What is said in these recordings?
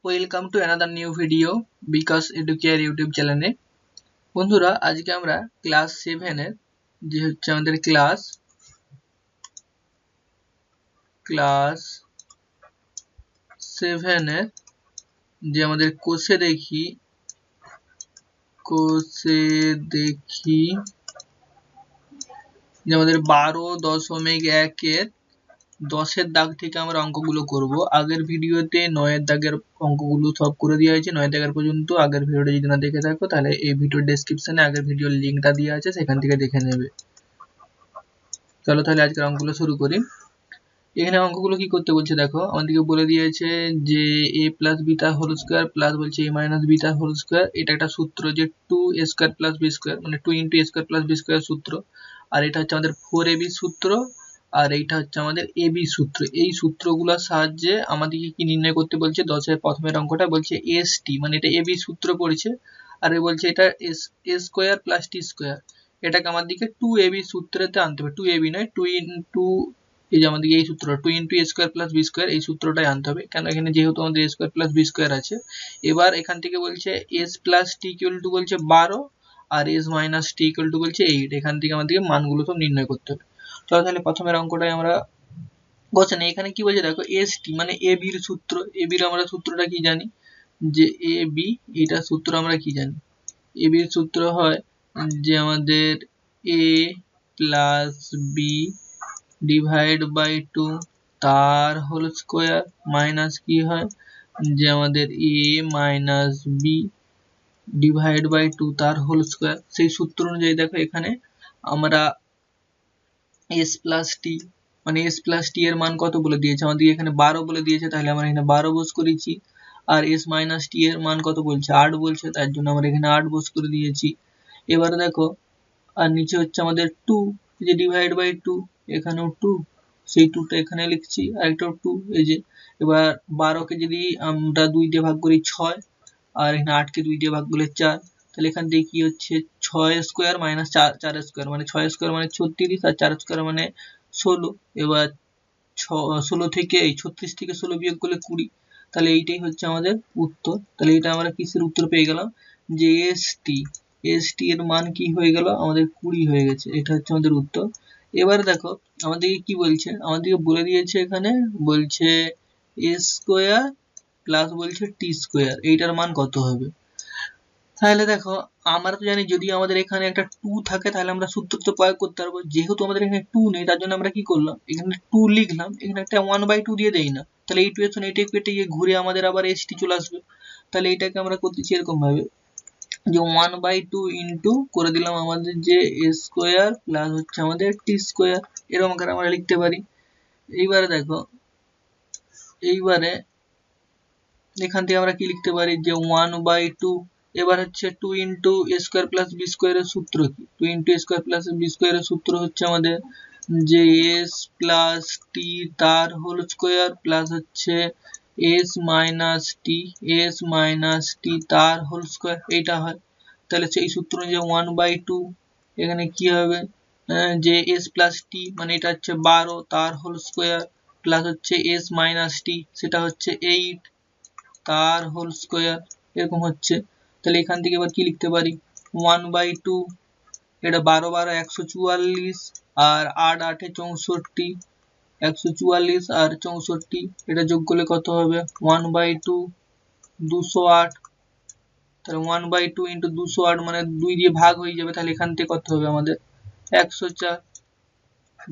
Welcome to another new video Bikash Educare YouTube চ্যানেলে। বন্ধুরা, আজকে আমরা ক্লাস 7 এর যে হচ্ছে আমাদের ক্লাস 7 এর যে আমাদের কোষে দেখি যে আমাদের 12.1 এর 10 দাগ থেকে আমরা অঙ্কগুলো করব। আগের ভিডিওতে 9 দাগের অঙ্কগুলো সব করে দেওয়া হয়েছে। 9 দাগের পর্যন্ত আগের ভিডিওটা যদি না দেখে থাকো তাহলে এই ভিডিওর ডেসক্রিপশনে আগের ভিডিওর লিঙ্কটা দেওয়া আছে, সেখান থেকে দেখে নেবে। চলো তাহলে আজকের অঙ্কগুলো শুরু করি। এখানে অঙ্কগুলো কি করতে বলছে দেখো, আমাদেরকে বলে দিয়েছে যে a plus beta whole square plus বলছে a minus beta whole square. এটা একটা সূত্র যে 2a square plus B square, মানে 2 into a square plus B square সূত্র। আর এটা হচ্ছে আমাদের 4ab সূত্র, আর এইটা হচ্ছে আমাদের ab সূত্র। এই সূত্রগুলোর সাহায্যে আমাদেরকে কি নির্ণয় করতে বলছে, 10-এর প্রথমের অঙ্কটা বলছে st, মানে এটা ab সূত্র পড়েছে। আর বলছে এটা a square plus T square, এটাকে আমাদেরকে 2ab সূত্রেতে আনতে হবে। 2ab নয়, 2 ইন্টু এই যে আমাদের এই সূত্র 2 into a square plus B square, এই সূত্রটাই আনতে হবে। কেন, এখানে যেহেতু আমাদের a square plus B square আছে। এবার এখান থেকে বলছে s plus T equals to বলছে 12 আর s minus T equals to বলছে 8। এখান থেকে আমাদেরকে মানগুলো সব নির্ণয় করতে হবে। চলো তাহলে প্রথমের অঙ্কটাই আমরা বলছে না, এখানে কি বলছে দেখো, st মানে ab এর সূত্র। ab এর আমরা সূত্রটা কি জানি, যে ab এটা সূত্র আমরা কি জানি, ab এর সূত্র হয় যে আমাদের a plus B divide by 2 তার হোল স্কোয়ার মাইনাস কি হয় যে আমাদের a minus B divide by 2 তার হোল স্কোয়ার। সেই সূত্র অনুযায়ী দেখো এখানে আমরা s প্লাস টি, মানে s প্লাস টি এর মান কত বলে দিয়েছে আমাদের, এখানে 12 বলে দিয়েছে, তাহলে আমরা এখানে 12 বস করেছি। আর s মাইনাস টি এর মান কত বলছে, 8 বলছে, তার জন্য আমরা এখানে 8 বস করে দিয়েছি। এবারে দেখো, আর নিচে হচ্ছে আমাদের 2, যে ডিভাইড বাই 2, এখানেও 2, সেই 2টা এখানে লিখছি, আর একটাও 2, এই যে। এবার 12কে যদি আমরা 2 দিয়ে ভাগ করি 6, আর এখানে 8কে 2 দিয়ে ভাগ করলে 4, তাহলে এখান থেকে কি হচ্ছে 6 স্কোয়ার মাইনাস 4 স্কোয়ার, মানে 6 স্কোয়ার মানে 36 আর 4 স্কোয়ার মানে 16। এবার 16 থেকে এই 36 থেকে 16 বিয়োগ করলে 20, তাহলে এইটাই হচ্ছে আমাদের উত্তর। তাহলে এটা আমরা কিসের উত্তর পেয়ে গেলাম, যে st এর মান কি হয়ে গেল আমাদের 20 হয়ে গেছে। এটা হচ্ছে আমাদের উত্তর। এবারে দেখো আমাদেরকে কি বলছে, আমাদেরকে বলে দিয়েছে এখানে বলছে a স্কোয়ার প্লাস বলছে টি স্কোয়ার, এইটার মান কত হবে। তাহলে দেখো, আমরা তো জানি যদি আমাদের এখানে একটা 2 থাকে তাহলে আমরা সূত্র তো প্রয়োগ করতে পারবো। যেহেতু আমাদের এখানে 2 নেই, তার জন্য আমরা কি করলাম, এখানে 2 লিখলাম, এখানে একটা 1/2 দিয়ে দেই না, তাহলে এই ইকুয়েশন এইটা কেটে গিয়ে ঘুরে আমাদের আবার st চলে আসবে। তাহলে এটাকে আমরা করতেছি এরকম ভাবে যে 1/2 ইন্টু করে দিলাম আমাদের যে a স্কোয়ার প্লাস হচ্ছে আমাদের টি স্কোয়ার, এরকম করে আমরা লিখতে পারি। এইবারে দেখো, এইবারে এখান থেকে আমরা কি লিখতে পারি যে 1/2, এবার হচ্ছে 2 into a square plus B স্কোয়ারের সূত্র কি, 2 into a square plus B স্কোয়ারের সূত্র হচ্ছে আমাদের যে s প্লাস টি তার হোল স্কোয়ার প্লাস হচ্ছে s মাইনাস টি তার হোল স্কোয়ার, এইটা হয়। তাহলে সেই সূত্র অনুযায়ী 1/2 এখানে কি হবে, যে s প্লাস টি মানে এটা হচ্ছে 12 তার হোল স্কোয়ার প্লাস হচ্ছে s মাইনাস টি, সেটা হচ্ছে 8 তার হোল স্কোয়ার, এরকম হচ্ছে। তাহলে এখান থেকে এবার কি লিখতে পারি, 1/2, এটা 12 12 144, আর 8 8 64, 144 আর 64, এটা যোগ করলে কত হবে 1/2 208। তাহলে 1/2 ইন্টু 208 মানে 2 দিয়ে ভাগ হয়ে যাবে, তাহলে এখান থেকে কত হবে আমাদের 104,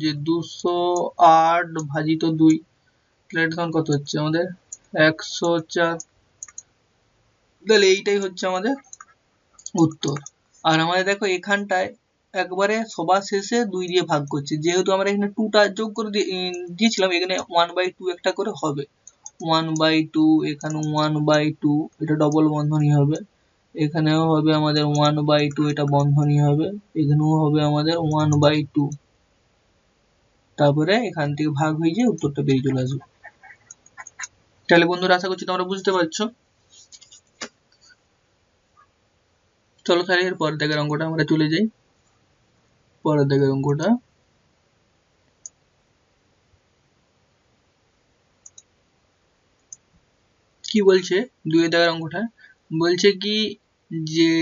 যে 208 ভাজিত 2, তাহলে এটা তখন কত হচ্ছে আমাদের 104। তাহলে এইটাই হচ্ছে আমাদের উত্তর। আর আমাদের দেখো এখানটায় একবারে সবার শেষে 2 দিয়ে ভাগ করছে, যেহেতু আমরা এখানে 2টা যোগ করে দিয়েছিলাম, এখানে 1/2 একটা করে হবে, 1/2, এখানে 1/2, এটা ডবল বন্ধনী হবে, এখানেও হবে আমাদের 1/2, এটা বন্ধনী হবে, এখানেও হবে আমাদের 1/2, তারপরে এখান থেকে ভাগ হয়ে গিয়ে উত্তরটা বেরিয়ে চলে আসবে। তাহলে বন্ধুরা, আশা করছি তোমরা বুঝতে পারছো। চলো তাহলে এর পরের দাগের অঙ্কটা আমরা চলে যাই। পরের দাগের অঙ্কটা কি বলছে 2 দাগের অঙ্কটা বলছে কি যে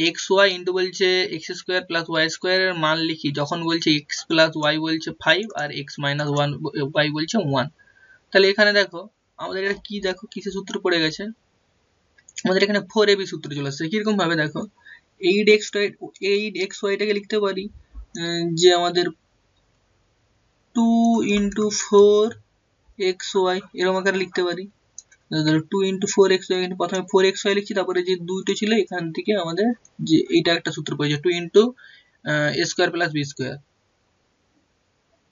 8xy ইন্টু বলছে x স্কোয়ার প্লাস ওয়াই স্কোয়ারের মান লিখি যখন বলছে x প্লাস ওয়াই বলছে 5 আর x মাইনাস 1 y বলছে 1। তাহলে এখানে দেখো আমাদের এটা কি দেখো কিসের সূত্র পড়ে গেছে, আমাদের এখানে 4ab সূত্র চলে আসছে। কিরকম ভাবে দেখো 8xy টাকে লিখতে পারি যে আমাদের 2 ইন্টু 4xy এরকম আকারে লিখতে পারি। 2 ইন্টু 4xy প্রথমে 4xy লিখছি, তারপরে যে দুইটা ছিল এখান থেকে আমাদের যে এইটা একটা সূত্র পড়েছে 2 into a square plus b square,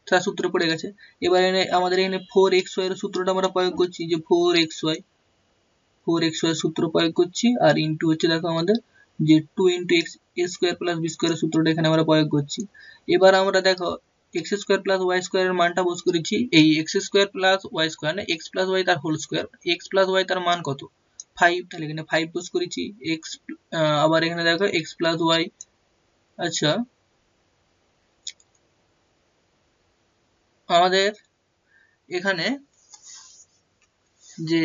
তার সূত্র পড়ে গেছে। এবার আমাদের এখানে 4xy এর সূত্রটা আমরা প্রয়োগ করছি যে 4xy সূত্র প্রয়োগ করছি, আর ইন্টু হচ্ছে দেখো আমাদের যে 2 into x a square plus b স্কোয়ারের সূত্রটা এখানে আমরা প্রয়োগ করছি। এবার আমরা দেখো x স্কোয়ার প্লাস ওয়াই স্কোয়ারের মানটা বস করেছি এই x square plus Y square না x প্লাস ওয়াই তার whole square, x plus Y তার মান কত 5, তাহলে এখানে 5 বস করেছি x। আবার এখানে দেখো x প্লাস ওয়াই, আচ্ছা আমাদের এখানে যে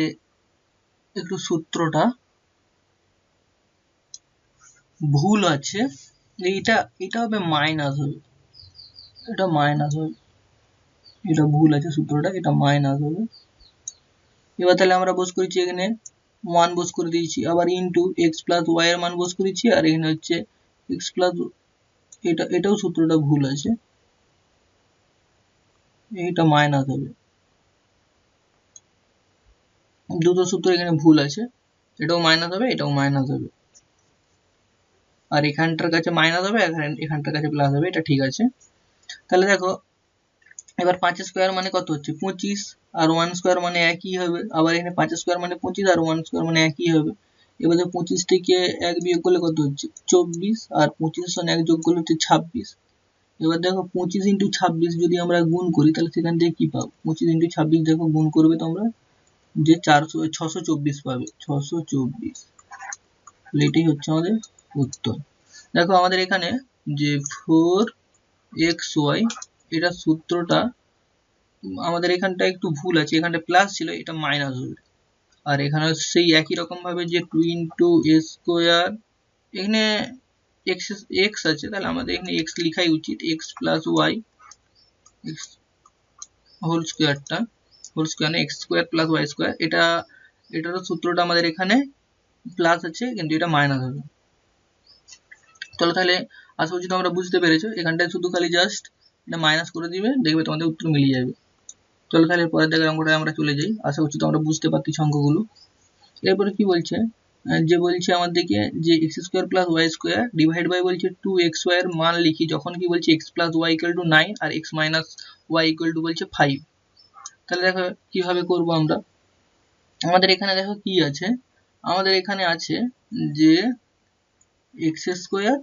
একটু সূত্রটা ভুল আছে, এটা হবে মাইনাস হবে, এটা মাইনাস হবে, এটা ভুল আছে সূত্রটা, এটা মাইনাস হবে। এবার তাহলে আমরা বস করেছি এখানে 1 বস করে দিয়েছি, আবার ইনটু x প্লাস ওয়াই এর মান বস করেছি, আর এখানে হচ্ছে x প্লাস এটাও সূত্রটা ভুল আছে, এটা মাইনাস হবে, দুটো সূত্র এখানে ভুল আছে, এটাও মাইনাস হবে এটাও মাইনাস হবে, আর এখানটার কাছে মাইনাস হবে এখানটার কাছে প্লাস হবে, এটা ঠিক আছে। তাহলে দেখো এবার 5 স্কোয়ার মানে কত হচ্ছে 25, আর 1 স্কোয়ার মানে একই হবে, আবার এখানে 5 স্কোয়ার মানে 25 আর 1 স্কোয়ার মানে একই হবে। এবার 25 থেকে 1 বিয়োগ করলে কত হচ্ছে 24, আর 25 এর সঙ্গে 1 যোগ করলে হচ্ছে 26। এবার দেখো 25 ইন্টু 26 যদি আমরা গুণ করি তাহলে সেখান থেকে কি পাবো 25 ইন্টু 26 দেখো গুণ করবে তোমরা যে 624 পাবে, 624, এটাই হচ্ছে আমাদের উত্তর। দেখো আমাদের এখানে যে 4xy এটা সূত্রটা আমাদের এখানটা একটু ভুল আছে, এখানটা প্লাস ছিল এটা মাইনাস হবে, আর এখানে সেই একই রকম ভাবে যে 2 ইন্টু a স্কোয়ার এখানে x আছে, তাহলে আমাদের এখানে x লেখাই উচিত, x প্লাস ওয়াই হোল স্কোয়ারটা হোল স্কোয়ার না x square plus Y square, এটারও সূত্রটা আমাদের এখানে প্লাস আছে কিন্তু এটা মাইনাস হবে। চলো তাহলে আশা করছি তোমরা বুঝতে পেরেছো, এখানটায় শুধু খালি জাস্ট এটা মাইনাস করে দিবে, দেখবে তোমাদের উত্তর মিলে যাবে। চলো তাহলে পরের দিকের অঙ্কটায় আমরা চলে যাই, আশা করছি তোমরা বুঝতে পারছো অঙ্কগুলো। এরপরে কি বলছে যে বলছে আমাদেরকে যে x square plus Y square divide by বলছে 2xy এর মান লিখি যখন কি বলছে x plus Y equals to 9 আর x minus Y equals to বলছে 5। তাহলে দেখো কিভাবে করব আমরা, আমাদের এখানে দেখো কি আছে, আমাদের এখানে আছে যে x স্কোয়ার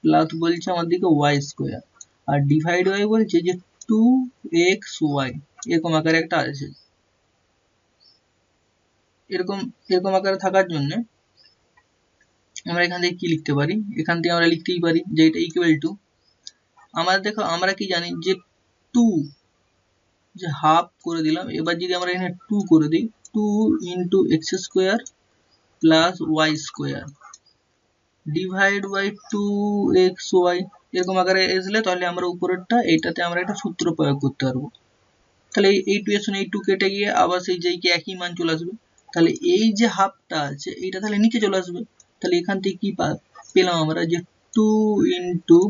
প্লাস বলছে আমাদেরকে ওয়াই স্কোয়ার, আর ডিভাইড বাই বলছে যে 2xy এরকম আকারে একটা আছে। এরকম আকারে থাকার জন্য আমরা এখান থেকে কি লিখতে পারি, এখান থেকে আমরা লিখতেই পারি যে এটা ইকুয়াল টু আমাদের দেখো আমরা কি জানি যে 2 যে হাফ করে দিলাম, এবার যদি আমরা এখানে 2 করে দিই 2 into X square plus Y square divide by 2xy এরকম আকারে আসলে তাহলে আমরা উপরেরটা এইটাতে আমরা একটা সূত্র প্রয়োগ করতে পারবো, তাহলে এই 2 এর সঙ্গে এই 2 কেটে গিয়ে আবার সেই কি একই মান চলে আসবে, তাহলে এই যে হাফটা আছে এইটা তাহলে নিচে চলে আসবে, তাহলে এখান থেকে কি পেলাম আমরা যে 2 ইন্টু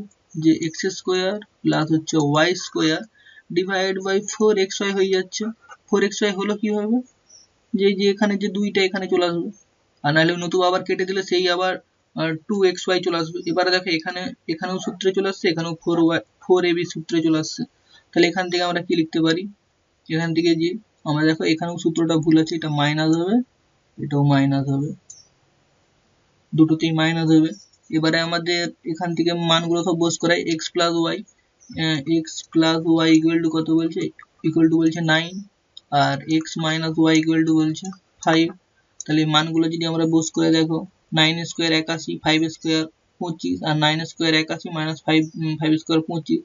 যে এক্স স্কোয়ার প্লাস হচ্ছে Y square divide by 4xy হয়ে যাচ্ছে। 4xy হলো কি হবে যে এখানে যে দুইটা এখানে চলে আসবে, আর নাহলে নতুন আবার কেটে দিলে সেই আবার 2xy চলে আসবে। এবারে দেখো এখানেও সূত্রে চলে আসছে, এখানেও 4ab সূত্রে চলে আসছে, তাহলে এখান থেকে আমরা কি লিখতে পারি, এখান থেকে যে আমরা দেখো এখানেও সূত্রটা ভুল আছে, এটা মাইনাস হবে এটাও মাইনাস হবে, দুটোতেই মাইনাস হবে। এবারে আমাদের এখান থেকে মানগুলো সব বস করাই x plus Y equals to কত বলছে ইকুয়াল টু বলছে 9 আর x minus Y equals to বলছে 5, তাহলে মানগুলো যদি আমরা বস করে দেখো 9 স্কোয়ার 81, 5 স্কোয়ার 25, আর 9 স্কোয়ার 81 মাইনাস 5 স্কোয়ার 25,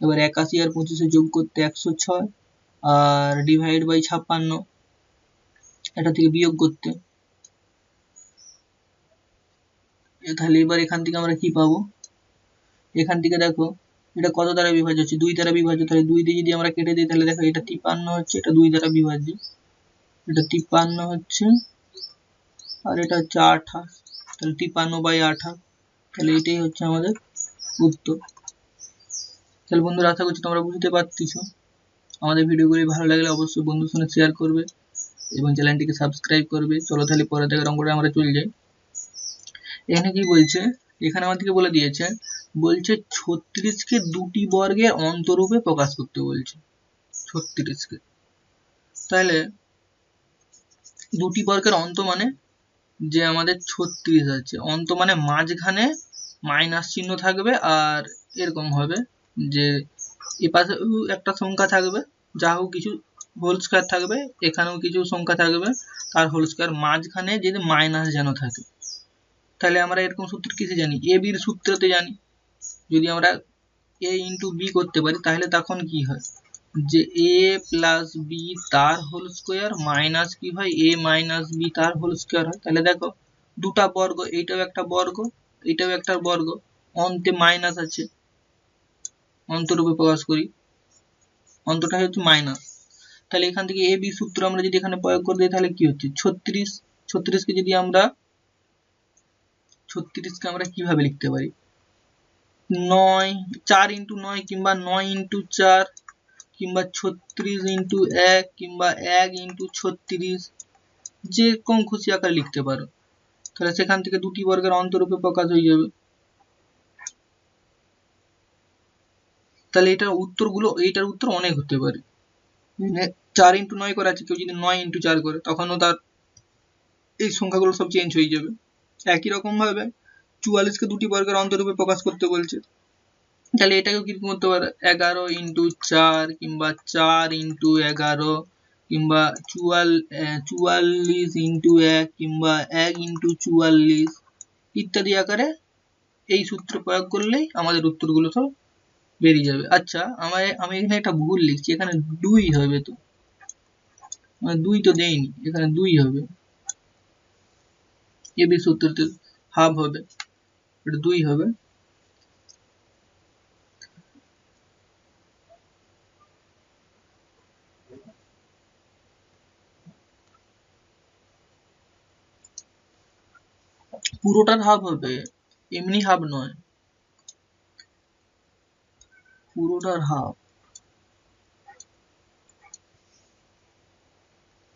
এবার 81 আর 25 যোগ করতে 106 আর ডিভাইড বাই 56, এটা থেকে বিয়োগ করতে। তাহলে এবার এখান থেকে আমরা কি পাবো, এখান থেকে দেখো এটা কত দ্বারা বিভাজ্য হচ্ছে, 2 দ্বারা বিভাজ্য। তাহলে 2 দিয়ে যদি আমরা কেটে দিই তাহলে দেখো এটা 53 হচ্ছে, এটা 2 দ্বারা বিভাজ্য, এটা 53 হচ্ছে, আর এটা হচ্ছে 28। তাহলে 53/28। তাহলে এটাই হচ্ছে আমাদের উত্তর। তাহলে বন্ধুরা আশা করছি তোমরা বুঝতে পারতেছো। আমাদের ভিডিওগুলি ভালো লাগলে অবশ্যই বন্ধুর সঙ্গে শেয়ার করবে এবং চ্যানেলটিকে সাবস্ক্রাইব করবে। চলো তাহলে পরে দেখার অঙ্কটা আমরা চলে যাই। এখানে কি বলছে, এখানে আমাদেরকে বলে দিয়েছে, বলছে 36কে দুটি বর্গের অন্তরূপে প্রকাশ করতে বলছে। 36কে, তাহলে দুটি বর্গের অন্ত মানে যে আমাদের 36 আছে, অন্ত মানে মাঝখানে মাইনাস চিহ্ন থাকবে, আর এরকম হবে যে এপাশে একটা সংখ্যা থাকবে, যা হোক কিছু হোল স্কয়ার থাকবে, এখানেও কিছু সংখ্যা থাকবে তার হোল স্কয়ার, মাঝখানে যদি মাইনাস যেন থাকে। তাহলে আমরা এরকম সূত্র কিসে জানি, এ বির সূত্রতে জানি। যদি আমরা a ইন্টু বি করতে পারি তাহলে তখন কি হয়, যে a প্লাস বি তার হোল স্কয়ার মাইনাস কি হয়, a মাইনাস বি তার হোল স্কয়ার হয়। তাহলে দেখো দুটা বর্গ, এইটাও একটা বর্গ, এইটাও একটা বর্গ, অন্তে মাইনাস আছে, অন্তরূপে প্রকাশ করি, অন্তটা হচ্ছে মাইনাস। তাহলে এখান থেকে এ বি সূত্র আমরা যদি এখানে প্রয়োগ করে দিই তাহলে কি হচ্ছে, 36কে যদি আমরা 36কে আমরা কিভাবে লিখতে পারি, 9 4 ইন্টু 9 কিংবা 9 ইন্টু 4 কিংবা 36 ইন্টু 1 কিংবা 1 ইন্টু 36, যে কোন খুশি আকারে লিখতে পারো। তাহলে সেখান থেকে দুটি বর্গের অন্তরূপে প্রকাশ হয়ে যাবে। তাহলে এটার উত্তরগুলো, এইটার উত্তর অনেক হতে পারে। 4 ইন্টু 9 করা আছে, কেউ যদি 9 ইন্টু 4 করে তখনও তার এই সংখ্যাগুলো সব চেঞ্জ হয়ে যাবে। একই রকম ভাবে 44কে দুটি বর্গের অন্তরূপে প্রকাশ করতে বলছে, তাহলে এটাকেও কিরকম করতে পারে, 11 ইন্টু 4 কিংবা 4 ইন্টু 11 কিংবা 44 ইন্টু 1 কিংবা 1 ইন্টু 44 ইত্যাদি আকারে এই সূত্র প্রয়োগ করলেই আমাদের উত্তরগুলো সব বেরিয়ে যাবে। আচ্ছা আমি এখানে একটা ভুল লিখছি, এখানে 2 হবে, তো 2 তো দেইনি, এখানে 2 হবে, এ বি সূত্রতে হাফ হবে, এটা 2 হবে। পুরোটার হাফ হবে, এমনি হাফ নয়, পুরোটার হাফ,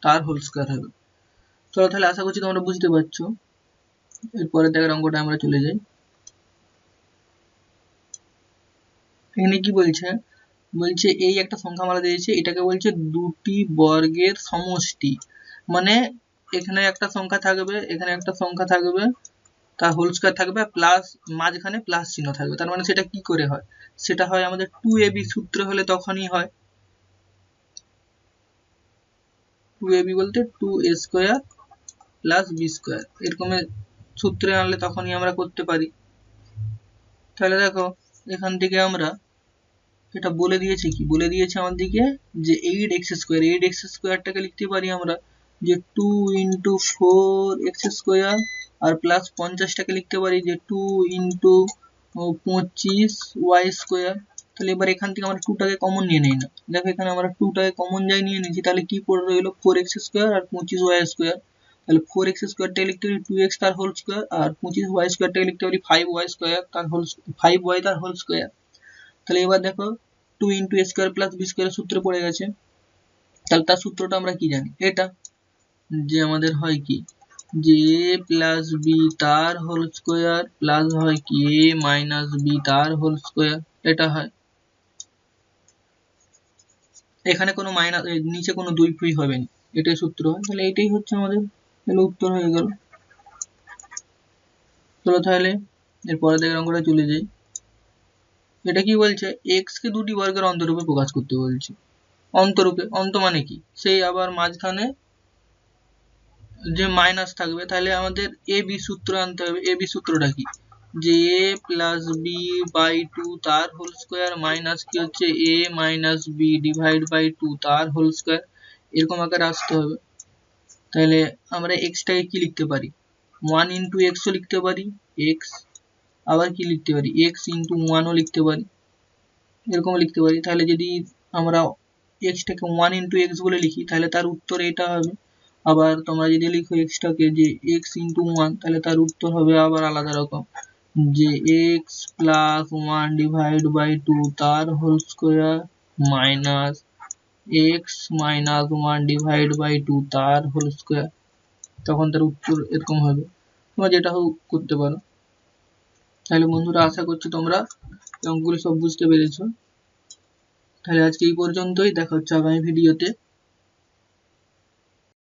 তার হোল স্কয়ার হবে। চলো তাহলে আশা করছি তোমরা বুঝতে পারছো। এরপরে দেখার অঙ্কটা আমরা চলে যাই। এখানে কি বলছে, বলছে এই একটা সংখ্যা আমরা দিয়েছে, এটাকে বলছে দুটি বর্গের সমষ্টি। মানে এখানে একটা সংখ্যা থাকবে, এখানে একটা সংখ্যা থাকবে, তার হোল স্কয়ার থাকবে, প্লাস মাঝখানে প্লাস চিহ্ন থাকবে। তার মানে সেটা কি করে হয়, সেটা হয় আমাদের 2ab সূত্র হলে তখনই হয়। 2ab বলতে 2a square plus B square, এরকমের সূত্রে আনলে তখনই আমরা করতে পারি। তাহলে দেখো এখান থেকে আমরা এটা বলে দিয়েছে, কি বলে দিয়েছে আমাদেরকে, যে 8x স্কয়ার, 8x স্কয়ারটাকে লিখতে পারি আমরা যে 2 ইন্টু 4x স্কয়ার, আর প্লাস 50টাকে লিখতে পারি যে 2 ইন্টু 25y স্কয়ার। তাহলে এবার এখান থেকে আমরা 2টাকে কমন নিয়ে নেই না, দেখো এখানে আমরা 2টাকে কমন যাই নিয়ে নিয়েছি, তাহলে কি পড়ে রইল 4x স্কয়ার আর 25y স্কয়ার। তাহলে 4x স্কয়ারটাকে লিখতে পারি 2x তার হোল স্কয়ার, আর 25y স্কয়ারটাকে লিখতে পারি 5y স্কয়ার তার হোল 5y তার হোল স্কয়ার। তাহলে এবার দেখো 2 into a square plus b স্কয়ারের সূত্র পড়ে গেছে। তাহলে তার সূত্রটা আমরা কি জানি, এটা যে আমাদের হয় কি, যে a প্লাস বি তার হোল স্কয়ার প্লাস হয় কি a মাইনাস বি তার হোল স্কয়ার, এটা হয়। এখানে কোনো মাইনাস, নিচে কোনো দুই ফুই হবে না, এটাই সূত্র হয়। তাহলে এটাই হচ্ছে আমাদের, তাহলে উত্তর হয়ে গেল। চলো তাহলে এরপরে দেখে অঙ্কটা চলে যাই। এটা কি বলছে, x কে দুটি বর্গের অন্তরূপে প্রকাশ করতে বলছে। অন্তরূপে, অন্ত মানে কি, সেই আবার মাঝখানে যে মাইনাস থাকবে, তাহলে আমাদের এ বি সূত্র আনতে হবে। এ বি সূত্রটা কি, যে a প্লাস বি বাই 2 তার হোল স্কয়ার মাইনাস কি হচ্ছে a minus B divide by 2 তার হোল স্কয়ার, এরকম আকারে আসতে হবে। তাহলে আমরা এক্সটাকে কি লিখতে পারি, 1 ইন্টু এক্সও লিখতে পারি, এক্স আবার কি লিখতে পারি, এক্স ইন্টু 1ও লিখতে পারি, এরকম লিখতে পারি। তাহলে যদি আমরা এক্সটাকে 1 ইন্টু এক্স বলে লিখি তাহলে তার উত্তর এটা হবে। আবার তোমরা যদি লিখো এক্সটাকে যে এক্স ইন্টু 1 তাহলে তার উত্তর হবে আবার আলাদা রকম, যে এক্স প্লাস 1 ডিভাইড বাই 2 তার whole square minus X minus 1 divide by 2 তার হোল স্কোয়ার। তখন তার উত্তর এরকম হবে। তোমরা যেটা হোক করতে পারো। তাহলে বন্ধুরা আশা করছি তোমরা অঙ্কগুলো সব বুঝতে পেরেছো। তাহলে আজকে এই পর্যন্তই, দেখা হচ্ছে আগামী ভিডিওতে।